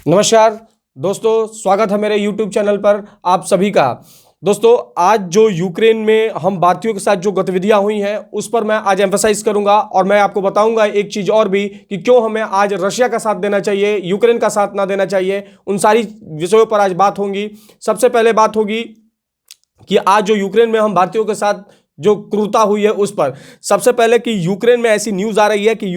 नमस्कार दोस्तों, स्वागत है मेरे YouTube चैनल पर आप सभी का। दोस्तों, आज जो यूक्रेन में हम भारतीयों के साथ जो गतिविधियां हुई हैं उस पर मैं आज एम्फसाइज करूंगा और मैं आपको बताऊंगा एक चीज और भी कि क्यों हमें आज रशिया का साथ देना चाहिए, यूक्रेन का साथ ना देना चाहिए। उन सारी विषयों पर आज बात होगी। सबसे पहले बात होगी कि आज जो यूक्रेन में हम भारतीयों के साथ जो क्रूरता हुई है उस पर। सबसे पहले कि यूक्रेन में ऐसी न्यूज आ रही है कि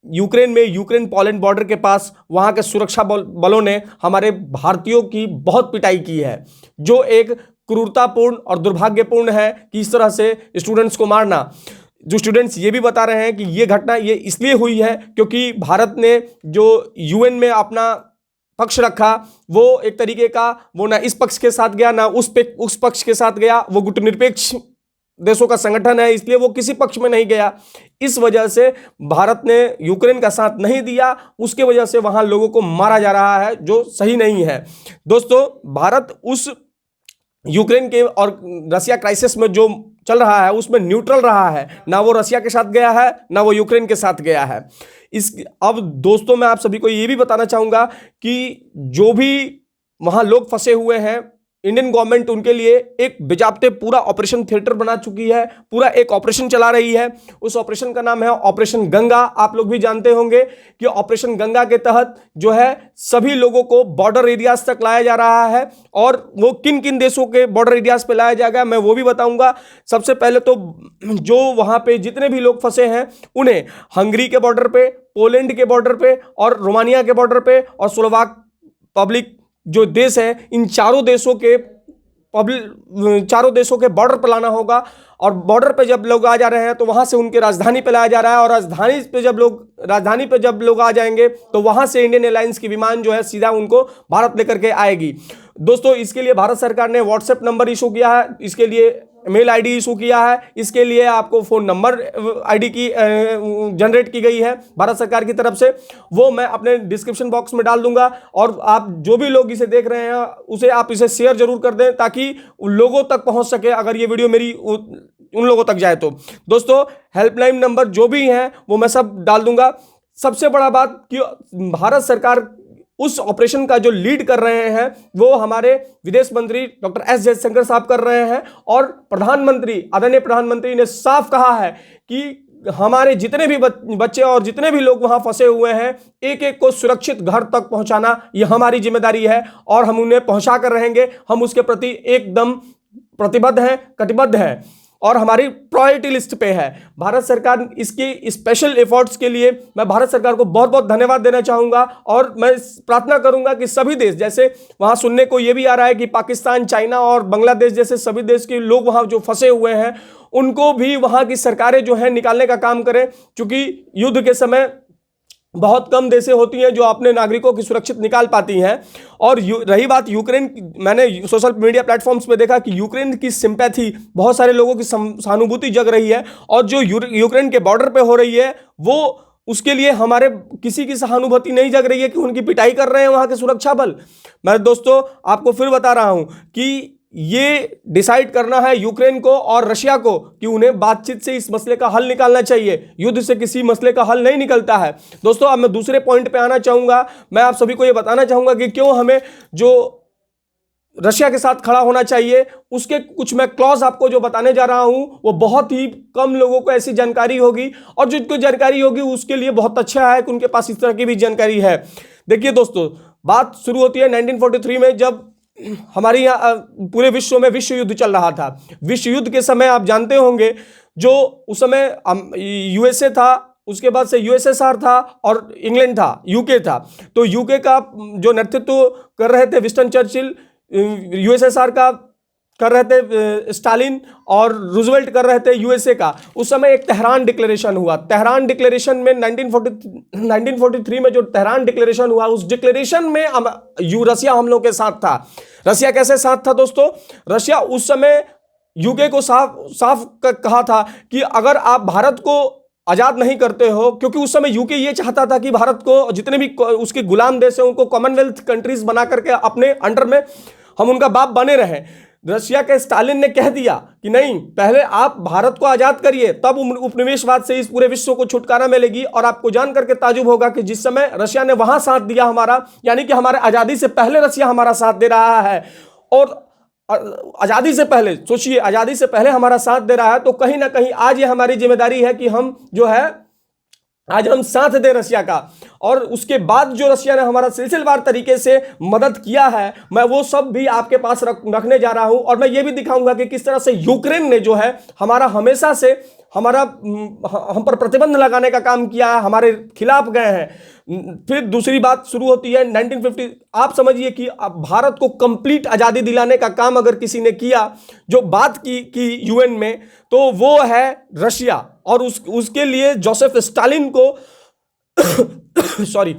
यूक्रेन में यूक्रेन पोलैंड बॉर्डर के पास वहां के सुरक्षा बलों ने हमारे भारतीयों की बहुत पिटाई की है, जो एक क्रूरतापूर्ण और दुर्भाग्यपूर्ण है कि इस तरह से स्टूडेंट्स को मारना। जो स्टूडेंट्स ये भी बता रहे हैं कि ये घटना ये इसलिए हुई है क्योंकि भारत ने जो यूएन में अपना पक्ष रखा वो एक तरीके का वो ना इस पक्ष के साथ गया ना उस पक्ष के साथ गया। वो गुटनिरपेक्ष देशों का संगठन है, इसलिए वो किसी पक्ष में नहीं गया। इस वजह से भारत ने यूक्रेन का साथ नहीं दिया, उसके वजह से वहां लोगों को मारा जा रहा है, जो सही नहीं है। दोस्तों, भारत उस यूक्रेन के और रसिया क्राइसिस में जो चल रहा है उसमें न्यूट्रल रहा है। ना वो रसिया के साथ गया है ना वो यूक्रेन के साथ गया है। अब दोस्तों, मैं आप सभी को ये भी बताना चाहूंगा कि जो भी वहां लोग फंसे हुए हैं, इंडियन गवर्नमेंट उनके लिए एक बेजाब्ते पूरा ऑपरेशन थिएटर बना चुकी है, पूरा एक ऑपरेशन चला रही है। उस ऑपरेशन का नाम है ऑपरेशन गंगा। आप लोग भी जानते होंगे कि ऑपरेशन गंगा के तहत जो है सभी लोगों को बॉर्डर एरियाज तक लाया जा रहा है। और वो किन किन देशों के बॉर्डर एरियाज पे लाया जाएगा मैं वो भी बताऊंगा। सबसे पहले तो जो वहां पे जितने भी लोग फंसे हैं उन्हें हंगरी के बॉर्डर पे, पोलैंड के बॉर्डर पे और रोमानिया के बॉर्डर पे और स्लोवाक पब्लिक जो देश है, इन चारों देशों के बॉर्डर पर लाना होगा। और बॉर्डर पे जब लोग आ जा रहे हैं तो वहां से उनके राजधानी पे लाया जा रहा है, और राजधानी पे जब लोग आ जाएंगे तो वहां से इंडियन एयरलाइंस की विमान जो है सीधा उनको भारत लेकर के आएगी। दोस्तों, इसके लिए भारत सरकार ने व्हाट्सएप नंबर इशू किया है, इसके लिए मेल आईडी इशू किया है, इसके लिए आपको फोन नंबर आईडी की जनरेट की गई है भारत सरकार की तरफ से। वो मैं अपने डिस्क्रिप्शन बॉक्स में डाल दूंगा, और आप जो भी लोग इसे देख रहे हैं उसे आप इसे शेयर जरूर कर दें ताकि लोगों तक पहुंच सके, अगर ये वीडियो मेरी उन लोगों तक जाए तो। दोस्तों, हेल्पलाइन नंबर जो भी हैं वो मैं सब डाल दूंगा। सबसे बड़ा बात कि भारत सरकार उस ऑपरेशन का जो लीड कर रहे हैं वो हमारे विदेश मंत्री डॉक्टर एस जयशंकर साहब कर रहे हैं, और आदरणीय प्रधानमंत्री ने साफ कहा है कि हमारे जितने भी बच्चे और जितने भी लोग वहां फंसे हुए हैं, एक एक को सुरक्षित घर तक पहुंचाना ये हमारी जिम्मेदारी है, और हम उन्हें पहुंचा कर रहेंगे। हम उसके प्रति एकदम प्रतिबद्ध हैं, कटिबद्ध हैं, और हमारी प्रायोरिटी लिस्ट पे है। भारत सरकार इसकी स्पेशल एफर्ट्स के लिए मैं भारत सरकार को बहुत बहुत धन्यवाद देना चाहूंगा। और मैं प्रार्थना करूंगा कि सभी देश, जैसे वहां सुनने को यह भी आ रहा है कि पाकिस्तान, चाइना और बांग्लादेश जैसे सभी देश के लोग वहां जो फंसे हुए हैं उनको भी वहां की सरकारें जो है निकालने का काम करें, क्योंकि युद्ध के समय बहुत कम देशें होती हैं जो अपने नागरिकों की सुरक्षित निकाल पाती हैं। और रही बात यूक्रेन, मैंने सोशल मीडिया प्लेटफॉर्म्स पे देखा कि यूक्रेन की सिंपैथी, बहुत सारे लोगों की सहानुभूति जग रही है, और जो यूक्रेन के बॉर्डर पे हो रही है वो उसके लिए हमारे किसी की सहानुभूति नहीं जग रही है कि उनकी पिटाई कर रहे हैं वहां के सुरक्षा बल। मैं दोस्तों आपको फिर बता रहा हूं कि ये डिसाइड करना है यूक्रेन को और रशिया को कि उन्हें बातचीत से इस मसले का हल निकालना चाहिए। युद्ध से किसी मसले का हल नहीं निकलता है। दोस्तों, अब मैं दूसरे पॉइंट पे आना चाहूंगा। मैं आप सभी को यह बताना चाहूंगा कि क्यों हमें जो रशिया के साथ खड़ा होना चाहिए। उसके कुछ मैं क्लॉज आपको जो बताने जा रहा हूं वो बहुत ही कम लोगों को ऐसी जानकारी होगी, और जिनको जानकारी होगी उसके लिए बहुत अच्छा है कि उनके पास इस तरह की भी जानकारी है। देखिए दोस्तों, बात शुरू होती है 1943 में, जब हमारे यहाँ पूरे विश्व में विश्व युद्ध चल रहा था। विश्व युद्ध के समय आप जानते होंगे जो उस समय यूएसए था, उसके बाद से यूएसएसआर था और इंग्लैंड था, यूके था। तो यूके का जो नेतृत्व कर रहे थे विंस्टन चर्चिल, यूएसएसआर का कर रहे थे स्टालिन, और रूजवेल्ट कर रहे थे यूएसए का। उस समय एक तेहरान डिक्लेरेशन हुआ। तेहरान डिक्लेरेशन में 1943 में जो तेहरान डिक्लेरेशन हुआ, उस डिक्लेरेशन में रसिया हम लोग के साथ था। रसिया कैसे साथ था दोस्तों? रशिया उस समय यूके को साफ कहा था कि अगर आप भारत को आजाद नहीं करते हो, क्योंकि उस समय यूके ये चाहता था कि भारत को जितने भी उसके गुलाम देश हैं उनको कॉमनवेल्थ कंट्रीज बना करके अपने अंडर में हम उनका बाप बने रहें। रशिया के स्टालिन ने कह दिया कि नहीं, पहले आप भारत को आजाद करिए, तब उपनिवेशवाद से इस पूरे विश्व को छुटकारा मिलेगी। और आपको जान करके ताजुब होगा कि जिस समय रशिया ने वहां साथ दिया हमारा, यानी कि हमारे आजादी से पहले रशिया हमारा साथ दे रहा है, और आजादी से पहले सोचिए, आजादी से पहले हमारा साथ दे रहा है, तो कहीं ना कहीं आज ये हमारी जिम्मेदारी है कि हम जो है आज हम साथ दे रशिया का। और उसके बाद जो रशिया ने हमारा सिलसिलेवार तरीके से मदद किया है, मैं वो सब भी आपके पास रखने जा रहा हूं। और मैं ये भी दिखाऊंगा कि किस तरह से यूक्रेन ने जो है हमारा हमेशा से हम पर प्रतिबंध लगाने का काम किया है, हमारे खिलाफ गए हैं। फिर दूसरी बात शुरू होती है 1950। आप समझिए कि भारत को कंप्लीट आज़ादी दिलाने का काम अगर किसी ने किया, जो बात की यूएन में, तो वो है रशिया। और उसके लिए जोसेफ स्टालिन को सॉरी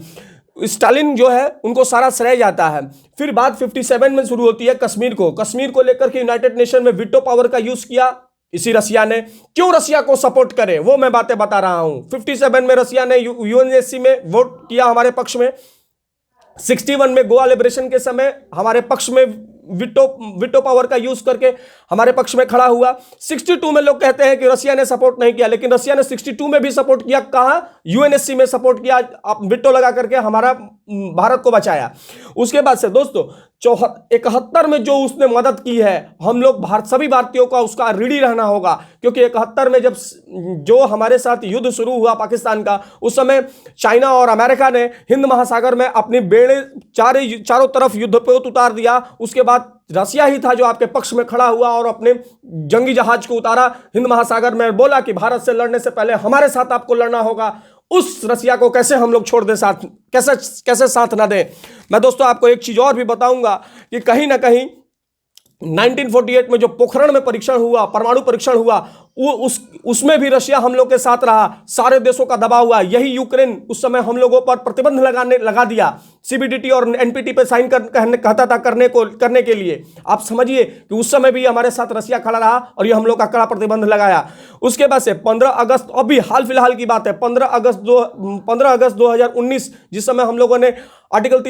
स्टालिन जो है उनको सारा श्रेय जाता है। फिर बात 57 में शुरू होती है कश्मीर को लेकर के यूनाइटेड नेशन में वीटो पावर का यूज किया इसी रशिया ने। क्यों रशिया को सपोर्ट करे वो मैं बातें बता रहा हूं। 57 में रशिया ने यूएनएससी में वोट किया हमारे पक्ष में। 61 में गोवा लिबरेशन के समय हमारे पक्ष में विटो पावर का यूज करके हमारे पक्ष में खड़ा हुआ। 62 में लोग कहते हैं कि रशिया ने सपोर्ट नहीं किया, लेकिन रशिया ने 62 में भी सपोर्ट किया। कहां? यूएनएससी में सपोर्ट किया, विटो लगा करके हमारा भारत को बचाया। उसके बाद से दोस्तों 71 में जो उसने मदद की है, हम लोग सभी भारतीयों का उसका ऋणी रहना होगा, क्योंकि 71 में जब जो हमारे साथ युद्ध शुरू हुआ पाकिस्तान का, उस समय चाइना और अमेरिका ने हिंद महासागर में अपनी बेड़े चारों तरफ युद्धपोत उतार दिया। उसके बाद रशिया ही था जो आपके पक्ष में खड़ा हुआ और अपने जंगी जहाज को उतारा हिंद महासागर में, बोला कि भारत से लड़ने से पहले हमारे साथ आपको लड़ना होगा। उस रशिया को कैसे हम लोग छोड़ दें साथ, कैसे साथ ना दें। मैं दोस्तों आपको एक चीज और भी बताऊंगा कि कहीं ना कहीं 1948 में जो पोखरण में परीक्षण हुआ, परमाणु परीक्षण हुआ, उसमें भी रशिया हम लोग के साथ रहा। सारे देशों का दबाव हुआ। यही यूक्रेन उस समय हम लोगों पर प्रतिबंध लगा दिया, सीबीडीटी और एनपीटी पे साइन कहता था करने के लिए। आप समझिए कि उस समय भी हमारे साथ रशिया खड़ा रहा और ये हम लोग का कड़ा प्रतिबंध लगाया। उसके बाद से 15 अगस्त, अभी हाल फिलहाल की बात है, 15 अगस्त 2019, जिस समय हम लोगों ने आर्टिकल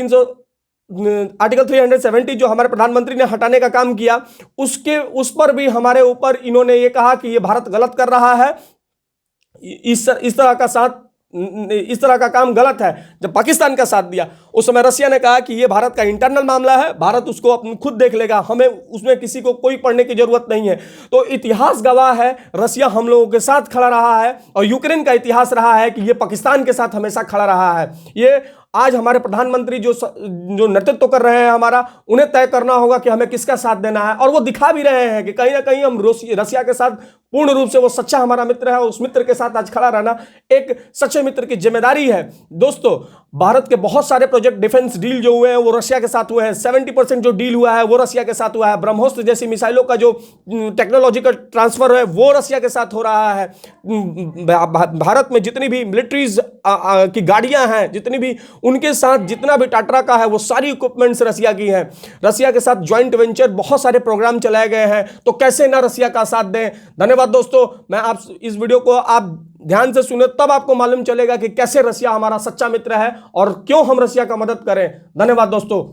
370 जो हमारे प्रधानमंत्री ने हटाने का काम किया, उस पर भी हमारे ऊपर इन्होंने ये कहा कि ये भारत गलत कर रहा है, इस तरह का काम गलत है। जब पाकिस्तान का साथ दिया, उस समय रशिया ने कहा कि ये भारत का इंटरनल मामला है, भारत उसको खुद देख लेगा, हमें उसमें किसी को कोई पढ़ने की जरूरत नहीं है। तो इतिहास गवाह है, रशिया हम लोगों के साथ खड़ा रहा है, और यूक्रेन का इतिहास रहा है कि ये पाकिस्तान के साथ हमेशा खड़ा रहा है। ये आज हमारे प्रधानमंत्री जो नेतृत्व कर रहे हैं हमारा, उन्हें तय करना होगा कि हमें किसका साथ देना है। और वो दिखा भी रहे हैं कि कहीं ना कहीं हम रशिया के साथ पूर्ण रूप से, वो सच्चा हमारा मित्र है, उस मित्र के साथ आज खड़ा रहना एक सच्चे मित्र की जिम्मेदारी है। दोस्तों भारत के बहुत सारे प्रोजेक्ट, डिफेंस डील जो हुए हैं वो रशिया के साथ हुए हैं। 70% जो डील हुआ है वो रशिया के साथ हुआ है। ब्रह्मोस्त्र जैसी मिसाइलों का जो टेक्नोलॉजिकल ट्रांसफर है वो रशिया के साथ हो रहा है। भारत में जितनी भी मिलिट्रीज की गाड़ियां हैं, जितनी भी उनके साथ जितना भी टाटा का है, वो सारी इक्विपमेंट्स रशिया की हैं। रशिया के साथ ज्वाइंट वेंचर बहुत सारे प्रोग्राम चलाए गए हैं, तो कैसे ना रशिया का साथ दें। धन्यवाद दोस्तों। मैं आप इस वीडियो को आप ध्यान से सुने, तब आपको मालूम चलेगा कि कैसे रशिया हमारा सच्चा मित्र है और क्यों हम रशिया का मदद करें। धन्यवाद दोस्तों।